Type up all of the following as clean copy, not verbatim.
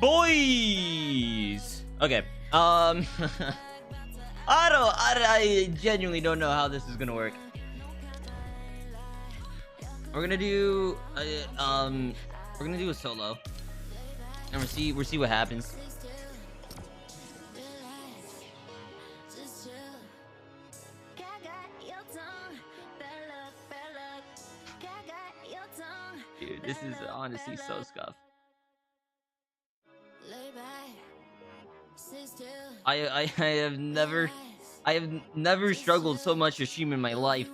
boys. Okay. I genuinely don't know how this is gonna work. We're gonna do a solo, and we'll see what happens. Dude, this is honestly so scuffed. I have never struggled so much to stream in my life.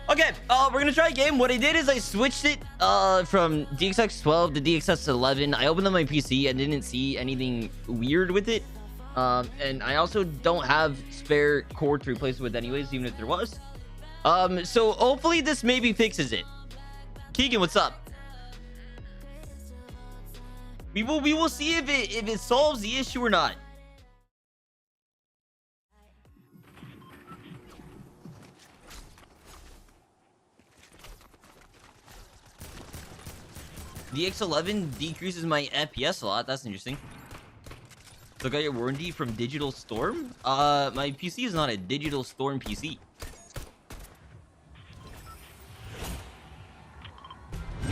Okay, we're gonna try a game. What I did is I switched it from DXX 12 to DXX 11. I opened up my PC and didn't see anything weird with it. And I also don't have spare cord to replace it with anyways, even if there was. So hopefully this maybe fixes it. Keegan, what's up? We will see if it solves the issue or not. The X11 decreases my FPS a lot. That's interesting. So got your warranty from Digital Storm? My PC is not a Digital Storm PC.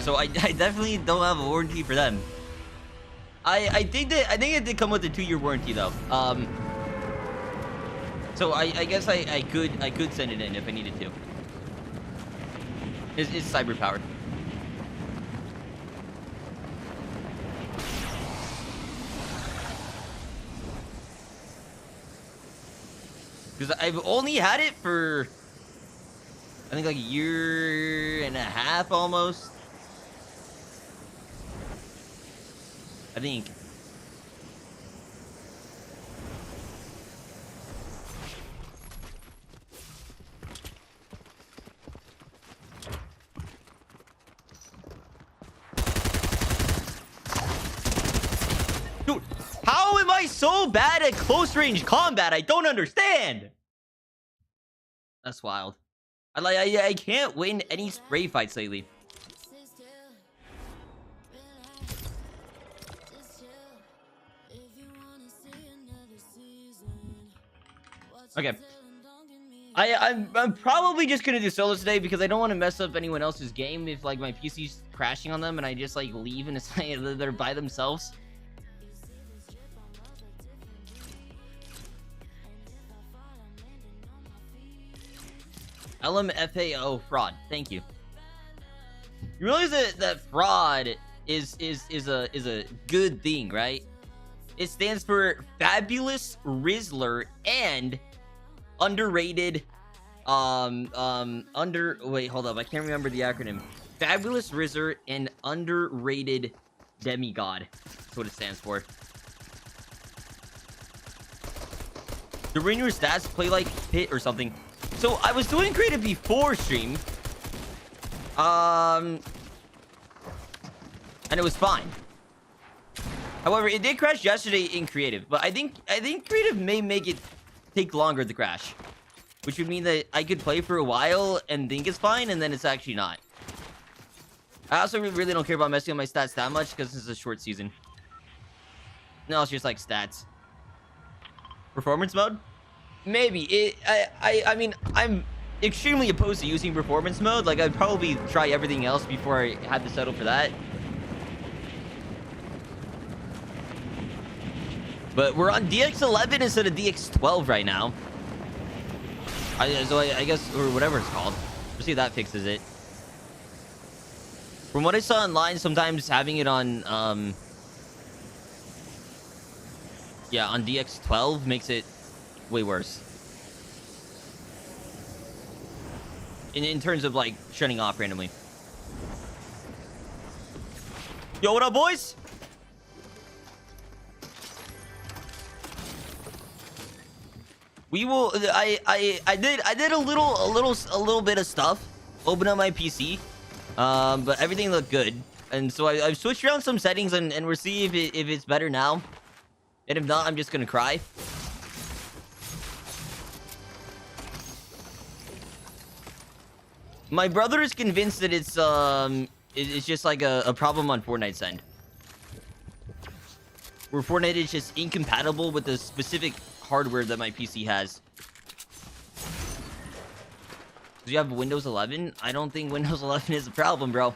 So I definitely don't have a warranty for them. I think it did come with a 2-year warranty though. So I guess I could send it in if I needed to. It's cyber powered. Because I've only had it for, I think, like a year and a half almost. I think. Dude, how am I so bad at close range combat? I don't understand. That's wild. I can't win any spray fights lately. Okay. I'm probably just gonna do solos today because I don't want to mess up anyone else's game if like my PC's crashing on them and I just like leave and it's like they're by themselves. LMFAO fraud. Thank you. You realize that fraud is a good thing, right? It stands for Fabulous Rizzler and underrated wait, hold up, I can't remember the acronym. Fabulous Rizzler and underrated demigod. That's what it stands for. The ring your stats play like Pit or something. So I was doing creative before stream. And it was fine. However, it did crash yesterday in creative, but I think creative may make it take longer to crash, which would mean that I could play for a while and think it's fine, and then it's actually not. I also really don't care about messing up my stats that much because this is a short season. No, it's just like stats. Performance mode? Maybe. I mean, I'm extremely opposed to using performance mode. Like, I'd probably try everything else before I had to settle for that. But we're on DX11 instead of DX12 right now. So I guess, or whatever it's called. We'll see if that fixes it. From what I saw online, sometimes having it on, yeah, on DX12 makes it way worse. In terms of, like, shutting off randomly. Yo, what up, boys? We will. I did a little bit of stuff. Open up my PC, but everything looked good, and so I've switched around some settings, and we'll see if it's better now. And if not, I'm just gonna cry. My brother is convinced that it's just like a problem on Fortnite's end, where Fortnite is just incompatible with the specific hardware that my PC has. Do you have Windows 11? I don't think Windows 11 is a problem, bro.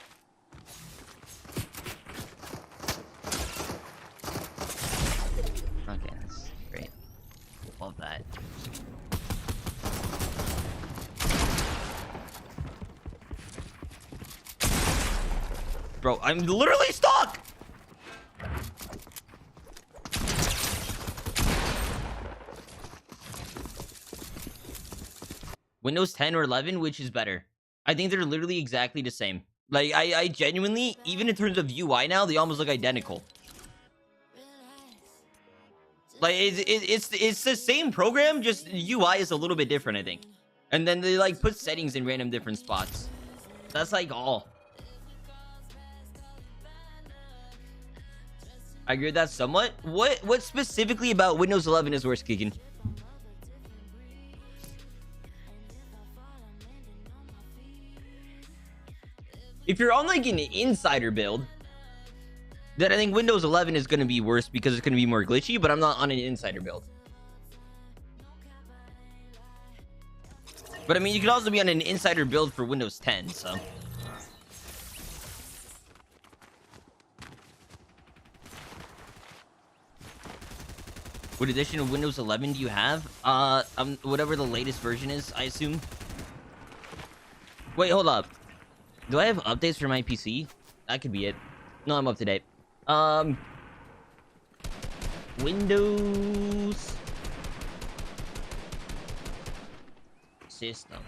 Okay, that's great. Love that. Bro, I'm literally stuck! Windows 10 or 11, which is better? I think they're literally exactly the same. Like, I genuinely, even in terms of UI now, they almost look identical. Like, it's the same program, just UI is a little bit different, I think. And then they, like, put settings in random different spots. That's, like, all. I agree with that somewhat. What specifically about Windows 11 is worse, Keegan? If you're on like an insider build, then I think Windows 11 is going to be worse because it's going to be more glitchy, but I'm not on an insider build. But I mean, you could also be on an insider build for Windows 10, so. What edition of Windows 11 do you have? Whatever the latest version is, I assume. Wait, hold up. Do I have updates for my PC? That could be it. No, I'm up to date. Windows system.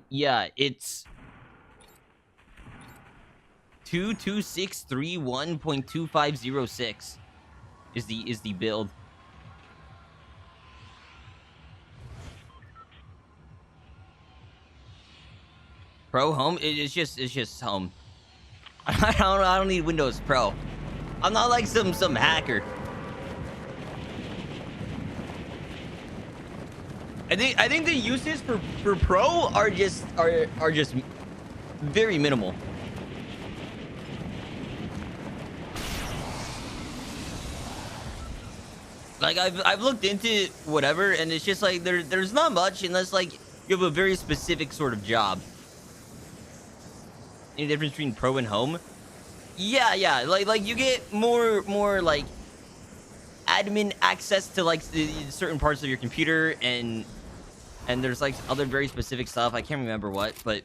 Yeah, it's 22631.2506 is the build. Pro home? It's just home. I don't need Windows Pro. I'm not like some hacker. I think the uses for Pro are just very minimal. Like I've looked into whatever, and it's just like there's not much unless like you have a very specific sort of job. Any difference between Pro and Home? Yeah. Like you get more like admin access to like certain parts of your computer, and there's like other very specific stuff. I can't remember what, but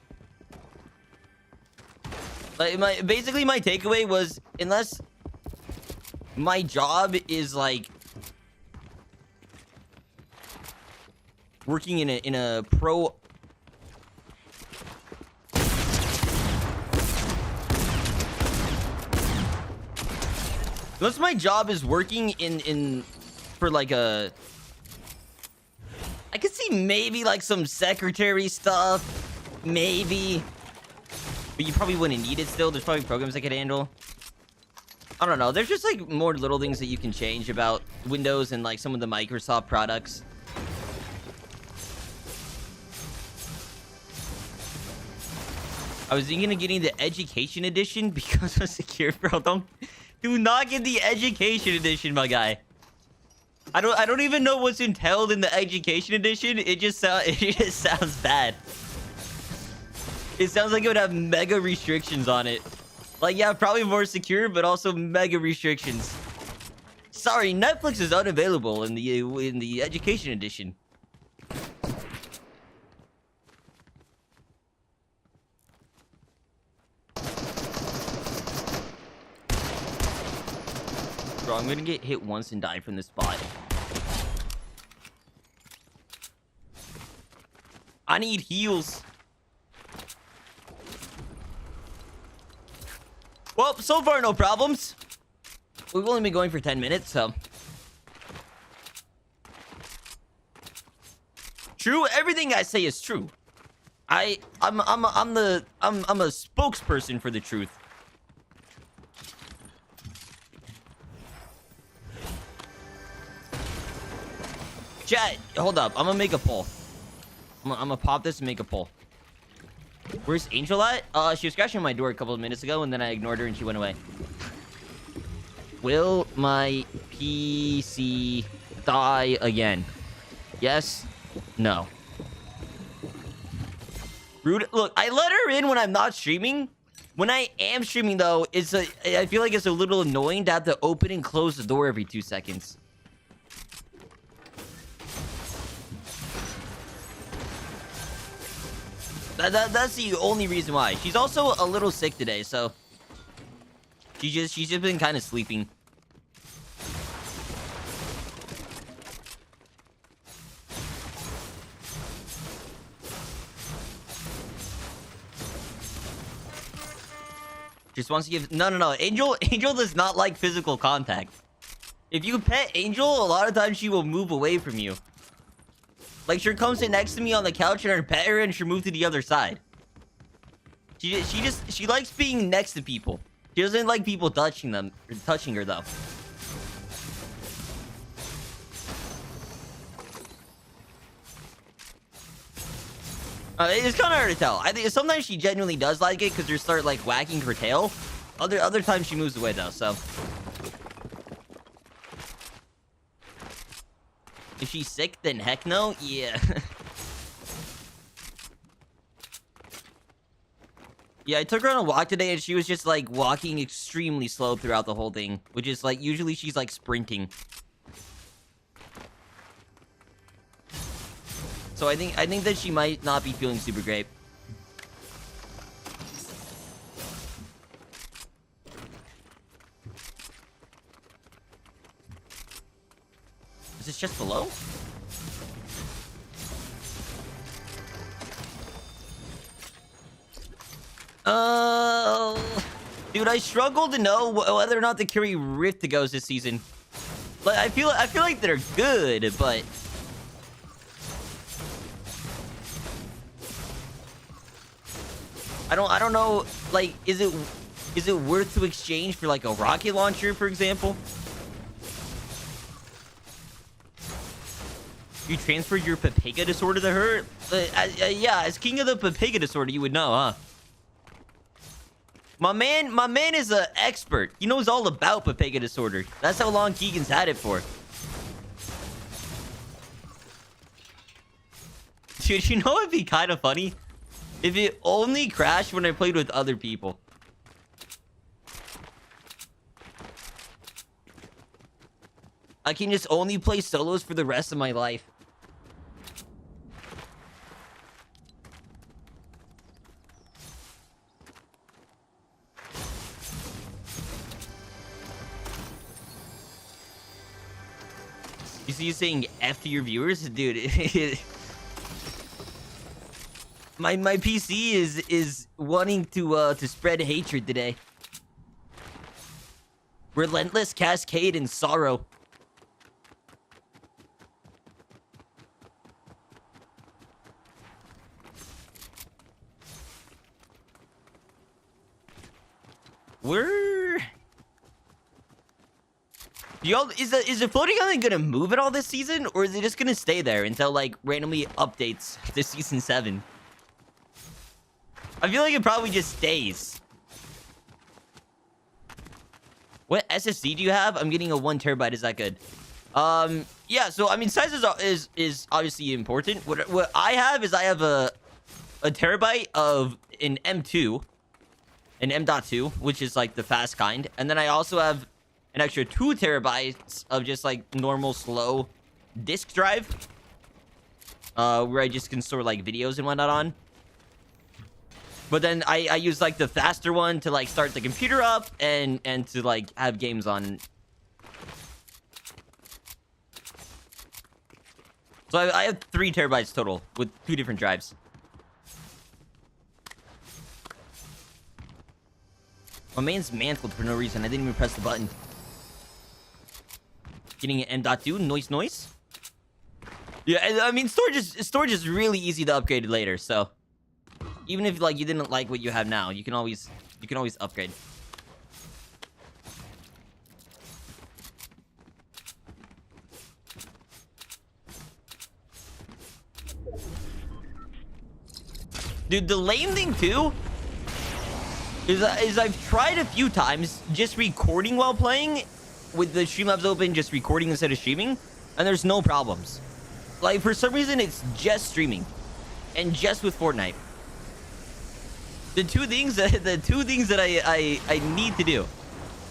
like my takeaway was, unless my job is like working in a pro. Unless my job is working in for like a, I could see maybe like some secretary stuff, maybe, but you probably wouldn't need it still. There's probably programs I could handle. I don't know. There's just like more little things that you can change about Windows and like some of the Microsoft products. I was thinking of getting the Education Edition because of secure, bro. Do not get the Education Edition, my guy. I don't even know what's entailed in the Education Edition. It just sounds bad. It sounds like it would have mega restrictions on it. Like, yeah, probably more secure, but also mega restrictions. Sorry, Netflix is unavailable in the Education Edition. Bro, I'm gonna get hit once and die from this spot. I need heals. Well, so far no problems. We've only been going for 10 minutes, so. True, everything I say is true. I'm a spokesperson for the truth. Chat, hold up. I'm gonna make a poll. I'm gonna pop this and make a poll. Where's Angel at? She was scratching my door a couple of minutes ago, and then I ignored her and she went away. Will my PC die again? Yes? No. Rude. Look, I let her in when I'm not streaming. When I am streaming, though, I feel like it's a little annoying to have to open and close the door every 2 seconds. That's the only reason why. She's also a little sick today, so she's just been kind of sleeping. Just wants to give... No. Angel does not like physical contact. If you pet Angel, a lot of times she will move away from you. Like, she'll come sit next to me on the couch and I pet her and she'll move to the other side. She likes being next to people. She doesn't like people touching her, though. It's kind of hard to tell. I think sometimes she genuinely does like it because you start like wagging her tail. Other times she moves away though. So if she's sick, then heck no. Yeah. Yeah, I took her on a walk today and she was just like walking extremely slow throughout the whole thing, which is like usually she's like sprinting. So I think that she might not be feeling super great. Is this just below? Dude, I struggle to know whether or not to carry Rift to goes this season. Like I feel like they're good, but I don't know, like, is it worth to exchange for like a rocket launcher, for example? You transferred your Papega disorder to her? Yeah, as king of the Papega disorder, you would know, huh? My man is an expert. He knows all about Papega disorder. That's how long Keegan's had it for. Dude, you know what'd be kind of funny? If it only crashed when I played with other people. I can just only play solos for the rest of my life. You see you saying F to your viewers? Dude, My PC is wanting to spread hatred today. Relentless cascade and sorrow. Is the floating island gonna move at all this season, or is it just gonna stay there until like randomly updates to season 7? I feel like it probably just stays. What SSD do you have? I'm getting a 1 terabyte. Is that good? Yeah. So I mean, size is obviously important. What I have is a terabyte of an M2, an M.2, which is like the fast kind, and then I also have an extra 2 terabytes of just like normal slow disk drive, where I just can store like videos and whatnot on. But then I use like the faster one to like start the computer up and to like have games on. So I have 3 terabytes total with 2 different drives. My man's mantled for no reason. I didn't even press the button. Getting an M.2, noise. Yeah, I mean storage is really easy to upgrade later, so even if like you didn't like what you have now, you can always upgrade. Dude, the lame thing too is I've tried a few times just recording while playing with the Streamlabs open, just recording instead of streaming, and there's no problems. Like, for some reason, it's just streaming and just with Fortnite. The two things that I need to do.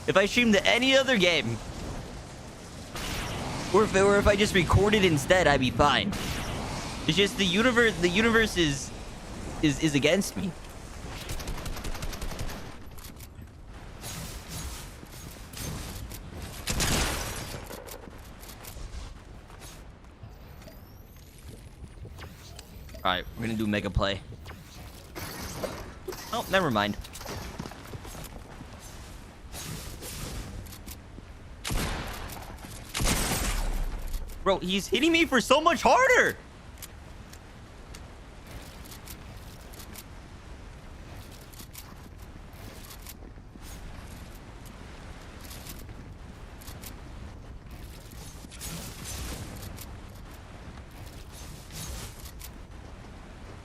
If I stream to any other game, or if I just recorded instead, I'd be fine. It's just the universe is against me. All right, we're gonna do mega play. Oh, never mind. Bro, he's hitting me for so much harder.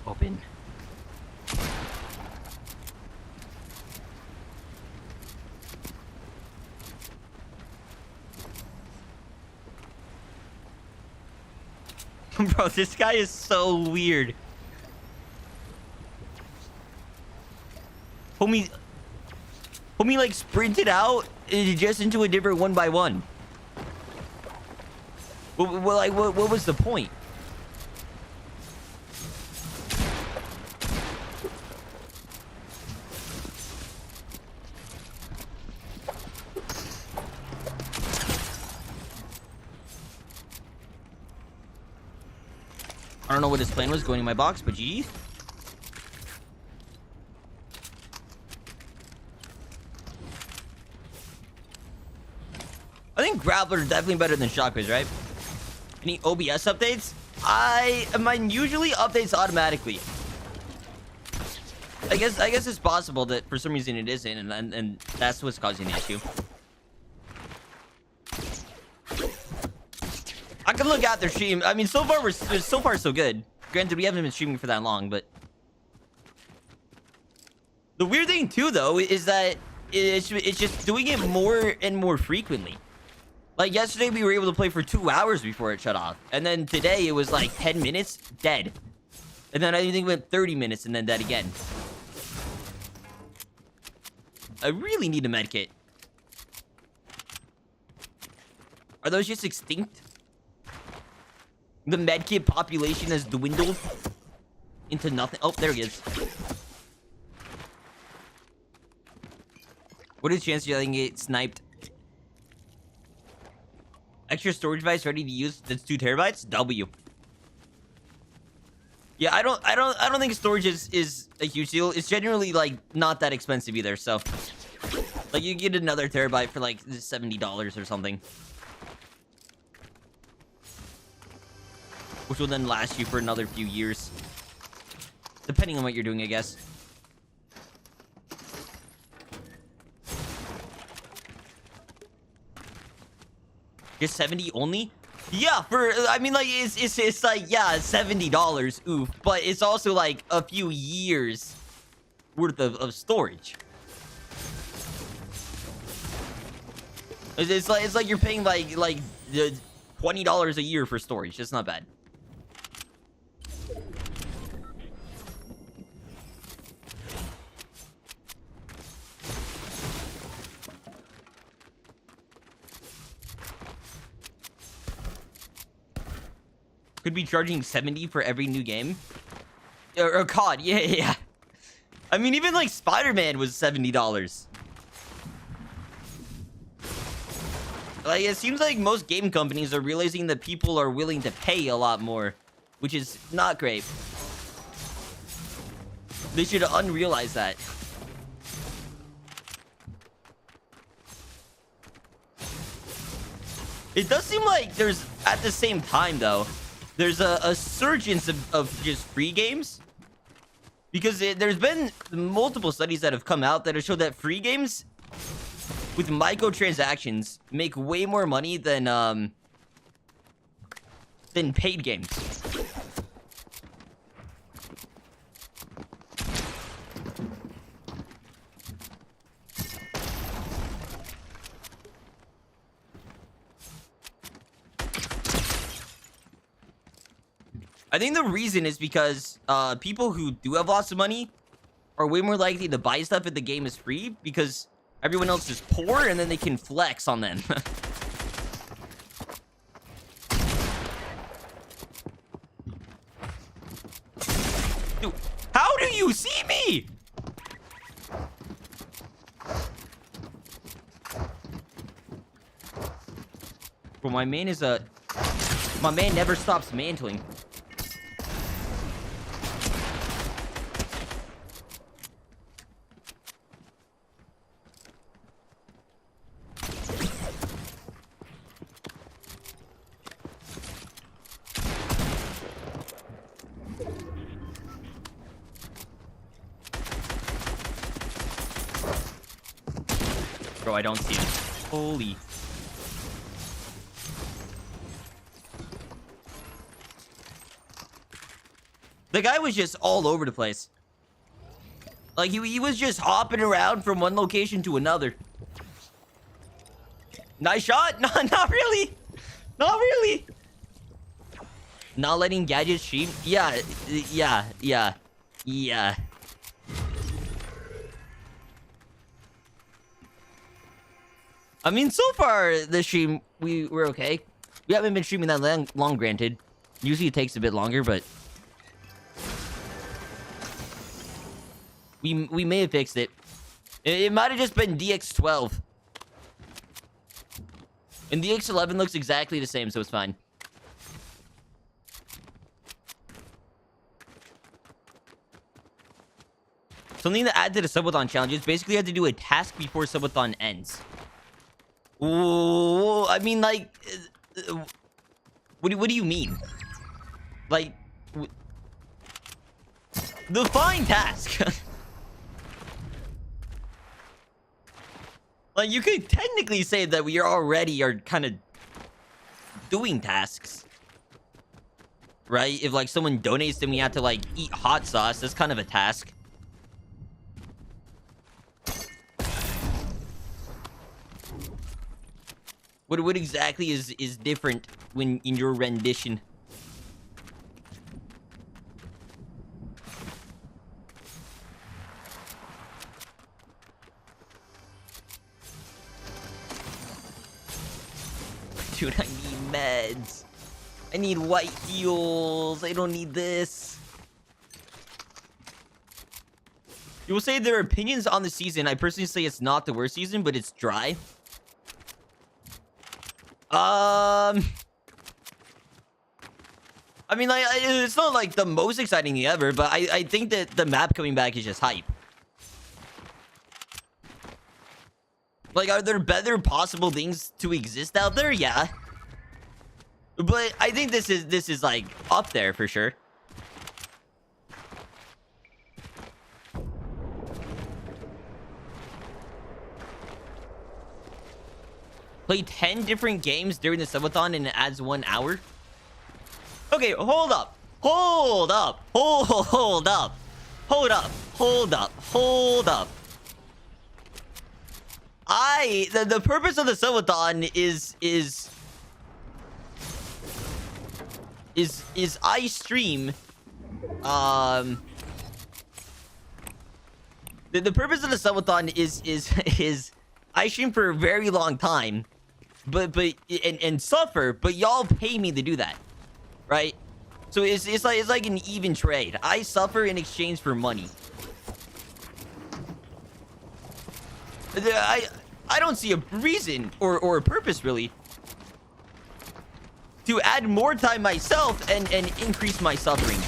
Open. Bro, this guy is so weird. Homie like sprinted out just into a different 1x1. Well, like, what was the point? I don't know what his plan was going in my box, but GG. I think Grappler is definitely better than Shockwave, right? Any OBS updates? Mine usually updates automatically. I guess it's possible that for some reason it isn't, and that's what's causing the issue. I can look at their stream. I mean, so far so good. Granted, we haven't been streaming for that long, but the weird thing too, though, is that it's just doing it more and more frequently. Like yesterday, we were able to play for 2 hours before it shut off, and then today it was like 10 minutes dead, and then I think it went 30 minutes and then dead again. I really need a medkit. Are those just extinct? The medkit population has dwindled into nothing. Oh, there he is. What is the chance you're letting it sniped? Extra storage device ready to use. That's 2 terabytes. W. Yeah, I don't think storage is a huge deal. It's generally like not that expensive either. So, like, you get another terabyte for like $70 or something, which will then last you for another few years, depending on what you're doing, I guess. Just 70 only? Yeah, I mean, like, it's like, yeah, $70, oof, but it's also like a few years worth of storage. It's like you're paying like $20 a year for storage. That's not bad. Could be charging 70 for every new game. Or COD, yeah. I mean, even like Spider-Man was $70. Like, it seems like most game companies are realizing that people are willing to pay a lot more, which is not great. They should unrealize that. It does seem like there's, at the same time though, there's a surge of just free games. Because there's been multiple studies that have come out that have showed that free games with microtransactions make way more money than paid games. I think the reason is because people who do have lots of money are way more likely to buy stuff if the game is free, because everyone else is poor and then they can flex on them. Dude, how do you see me? Bro, my man is a... My man never stops mantling. Bro, I don't see him. Holy... The guy was just all over the place. Like, he was just hopping around from one location to another. Nice shot. No, not really. Not really. Not letting Gadget stream. Yeah. I mean, so far, the stream, we're okay. We haven't been streaming that long, granted. Usually it takes a bit longer, but... We may have fixed it. It might have just been DX12. And DX11 looks exactly the same, so it's fine. Something to add to the subathon challenge is basically you have to do a task before subathon ends. Ooh, I mean, like... What do you mean? Like... Define task! Like, you could technically say that we already are kind of doing tasks. Right? If, like, someone donates, then we have to, like, eat hot sauce. That's kind of a task. What exactly is different when in your rendition? Dude, I need meds. I need white heals. I don't need this. You will say their opinions on the season. I personally say it's not the worst season, but it's dry. I mean, like, it's not like the most exciting thing ever, but I think that the map coming back is just hype. Like, are there better possible things to exist out there? Yeah. But I think this is like up there for sure. Play 10 different games during the subathon and it adds 1 hour. Okay, hold up. Hold up. Hold up. Hold up. Hold up. Hold up. The purpose of the subathon is I stream the purpose of the subathon is I stream for a very long time, but suffer, but y'all pay me to do that, right? So it's like an even trade. I suffer in exchange for money. I don't see a reason or a purpose really to add more time myself and increase my suffering.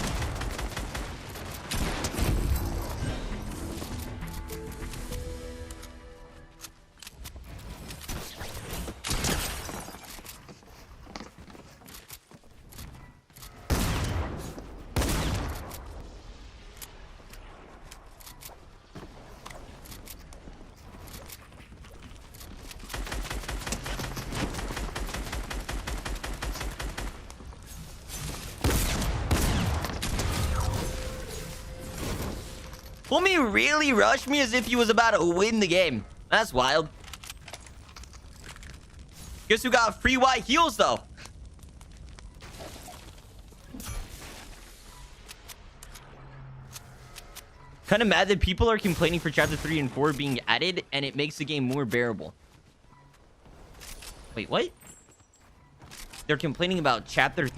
Homie really rushed me as if he was about to win the game. That's wild. Guess who got free white heals though? Kind of mad that people are complaining for chapter 3 and 4 being added, and it makes the game more bearable. Wait, what? They're complaining about chapter 3